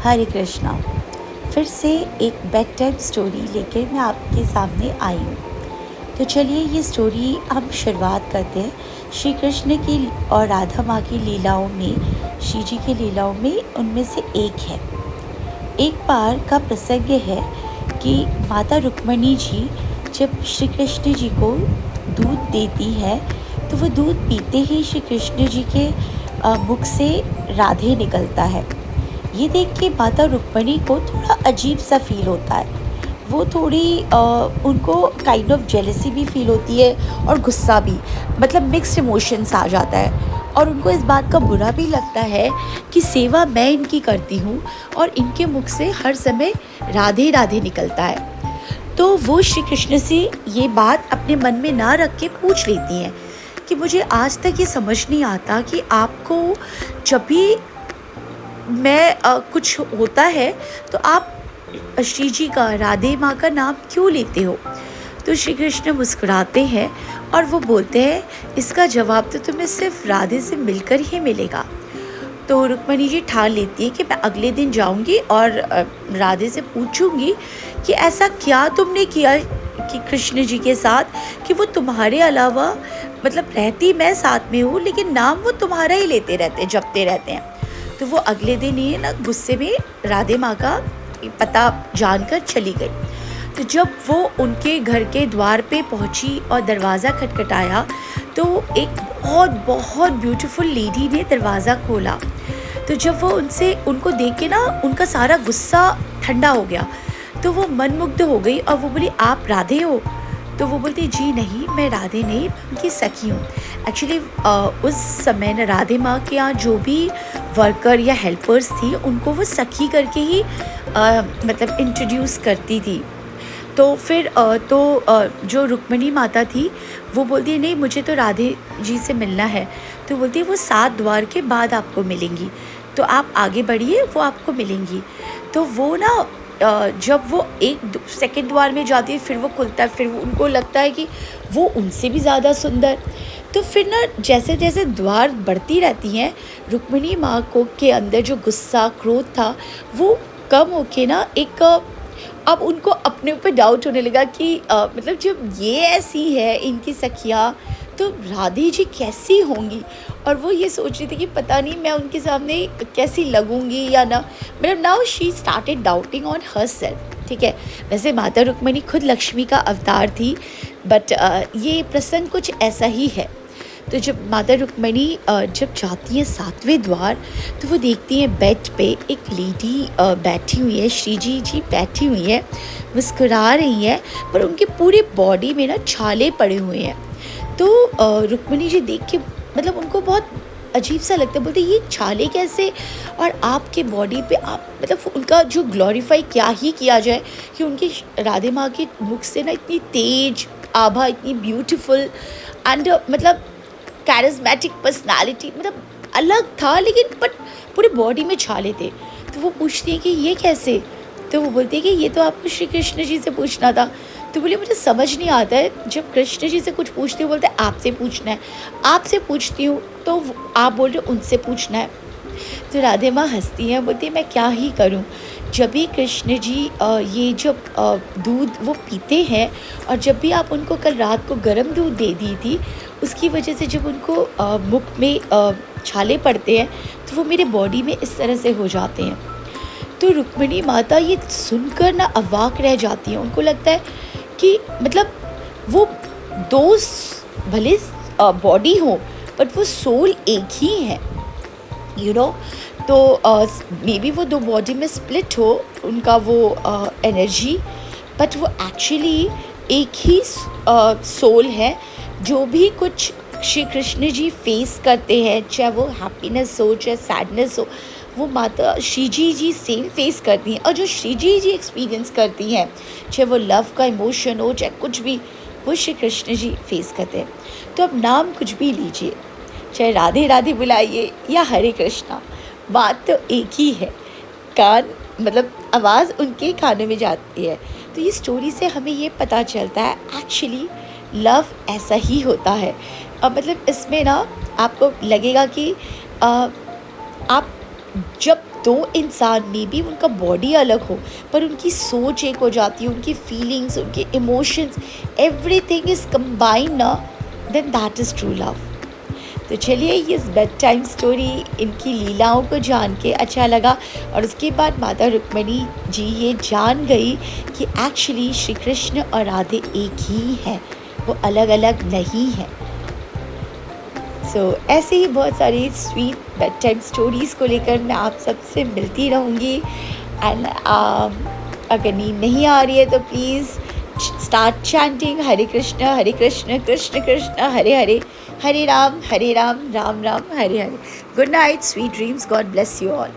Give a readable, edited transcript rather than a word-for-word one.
हरे कृष्णा। फिर से एक बेड टाइम स्टोरी लेकर मैं आपके सामने आई हूँ। तो चलिए ये स्टोरी हम शुरुआत करते हैं श्री कृष्ण की और राधा माँ की लीलाओं में। श्री जी की लीलाओं में उनमें से एक है। एक बार का प्रसंग है कि माता रुक्मणी जी जब श्री कृष्ण जी को दूध देती है तो वो दूध पीते ही श्री कृष्ण जी के मुख से राधे निकलता है। ये देख के माता रुक्मणी को थोड़ा अजीब सा फील होता है। वो थोड़ी उनको काइंड ऑफ जेलसी भी फील होती है और गुस्सा भी, मतलब मिक्स्ड इमोशंस आ जाता है। और उनको इस बात का बुरा भी लगता है कि सेवा मैं इनकी करती हूँ और इनके मुख से हर समय राधे राधे निकलता है। तो वो श्री कृष्ण से ये बात अपने मन में ना रख के पूछ लेती हैं कि मुझे आज तक ये समझ नहीं आता कि आपको जब भी कुछ होता है तो आप श्री जी का, राधे माँ का नाम क्यों लेते हो। तो श्री कृष्ण मुस्कुराते हैं और वो बोलते हैं, इसका जवाब तो तुम्हें सिर्फ राधे से मिलकर ही मिलेगा। तो रुक्मणी जी ठान लेती है कि मैं अगले दिन जाऊंगी और राधे से पूछूंगी कि ऐसा क्या तुमने किया कि कृष्ण जी के साथ कि वो तुम्हारे अलावा, मतलब रहती मैं साथ में हूँ लेकिन नाम वो तुम्हारा ही लेते रहते, जपते रहते हैं। तो वो अगले दिन ही ना गुस्से में राधे माँ का पता जानकर चली गई। तो जब वो उनके घर के द्वार पे पहुंची और दरवाज़ा खटखटाया तो एक बहुत बहुत ब्यूटीफुल लेडी ने दरवाज़ा खोला। तो जब वो उनको देख के ना उनका सारा गुस्सा ठंडा हो गया। तो वो मनमुग्ध हो गई और वो बोली, आप राधे हो? तो वो बोलती, जी नहीं, मैं राधे नहीं, उनकी सखी हूँ। एक्चुअली उस समय न राधे माँ के यहाँ जो भी वर्कर या हेल्पर्स थी उनको वो सखी करके ही मतलब इंट्रोड्यूस करती थी। तो फिर जो रुक्मणी माता थी वो बोलती है, नहीं मुझे तो राधे जी से मिलना है। तो बोलती है वो 7 द्वार के बाद आपको मिलेंगी, तो आप आगे बढ़िए, वो आपको मिलेंगी। तो वो ना जब वो एक सेकंड द्वार में जाती है फिर वो खुलता है, फिर उनको लगता है कि वो उनसे भी ज़्यादा सुंदर। तो फिर ना जैसे जैसे द्वार बढ़ती रहती हैं, रुक्मिणी माँ को के अंदर जो गुस्सा क्रोध था वो कम होके ना एक अब उनको अपने ऊपर डाउट होने लगा कि मतलब जब ये ऐसी है इनकी सखियाँ तो राधे जी कैसी होंगी। और वो ये सोच रही थी कि पता नहीं मैं उनके सामने कैसी लगूंगी या ना, मतलब now she started doubting on her self. ठीक है, वैसे माता रुक्मिणी खुद लक्ष्मी का अवतार थी, बट ये प्रसंग कुछ ऐसा ही है। तो जब माता रुक्मिणी जब जाती हैं 7वें द्वार तो वो देखती हैं बेड पे एक लेडी बैठी हुई है, श्री जी बैठी हुई है, मुस्कुरा रही है, पर उनके पूरे बॉडी में ना छाले पड़े हुए हैं। तो रुक्मिणी जी देख के मतलब उनको बहुत अजीब सा लगता है, बोलते ये छाले कैसे, और आपके बॉडी पे आप मतलब उनका जो ग्लोरीफाई क्या ही किया जाए कि उनकी राधे माँ के मुख से ना इतनी तेज आभा, इतनी ब्यूटीफुल एंड मतलब कैरिज्मेटिक पर्सनालिटी, मतलब अलग था लेकिन बट पूरे बॉडी में छाले थे। तो वो पूछती है कि ये कैसे। तो वो बोलती है कि ये तो आपको श्री कृष्ण जी से पूछना था। तो बोले मुझे समझ नहीं आता है, जब कृष्ण जी से कुछ पूछती हूँ बोलते आपसे पूछना है, आपसे पूछती हूँ तो आप बोल रहे हो उनसे पूछना है। तो राधे माँ हंसती हैं, बोलती है मैं क्या ही करूँ, जब भी कृष्ण जी ये जब दूध वो पीते हैं और जब भी आप उनको कल रात को गर्म दूध दे दी थी उसकी वजह से जब उनको मुख में छाले पड़ते हैं तो वो मेरे बॉडी में इस तरह से हो जाते हैं। तो रुक्मिणी माता ये सुनकर ना अवाक रह जाती हैं। उनको लगता है कि मतलब वो दो भले बॉडी हो बट वो सोल एक ही है, यू नो। तो मे बी वो 2 बॉडी में स्प्लिट हो उनका वो एनर्जी, बट वो एक्चुअली एक ही सोल है। जो भी कुछ श्री कृष्ण जी फेस करते हैं, चाहे वो हैप्पीनेस हो चाहे सैडनेस हो, वो माता श्री जी सेम फेस करती हैं। और जो श्री जी एक्सपीरियंस करती हैं, चाहे वो लव का इमोशन हो चाहे कुछ भी, वो श्री कृष्ण जी फेस करते हैं। तो अब नाम कुछ भी लीजिए, चाहे राधे राधे बुलाइए या हरे कृष्णा, बात तो एक ही है। कान मतलब आवाज़ उनके कानों में जाती है। तो ये स्टोरी से हमें ये पता चलता है एक्चुअली लव ऐसा ही होता है। मतलब इसमें ना आपको लगेगा कि आप जब दो इंसान में भी उनका बॉडी अलग हो पर उनकी सोच एक हो जाती है, उनकी फीलिंग्स, उनके इमोशंस, एवरीथिंग इज़ कंबाइंड ना, then that is true love. तो चलिए ये इस बेड टाइम स्टोरी, इनकी लीलाओं को जान के अच्छा लगा। और उसके बाद माता रुक्मिणी जी ये जान गई कि एक्चुअली श्री कृष्ण और राधे एक ही हैं, वो अलग अलग नहीं हैं। सो ऐसे ही बहुत सारी स्वीट बेड टाइम स्टोरीज़ को लेकर मैं आप सबसे मिलती रहूँगी। एंड अगर नींद नहीं आ रही है तो please start chanting Hare Krishna Krishna Krishna Hare Hare, Hare Ram Ram Ram Hare Hare. Good night, sweet dreams, God bless you all.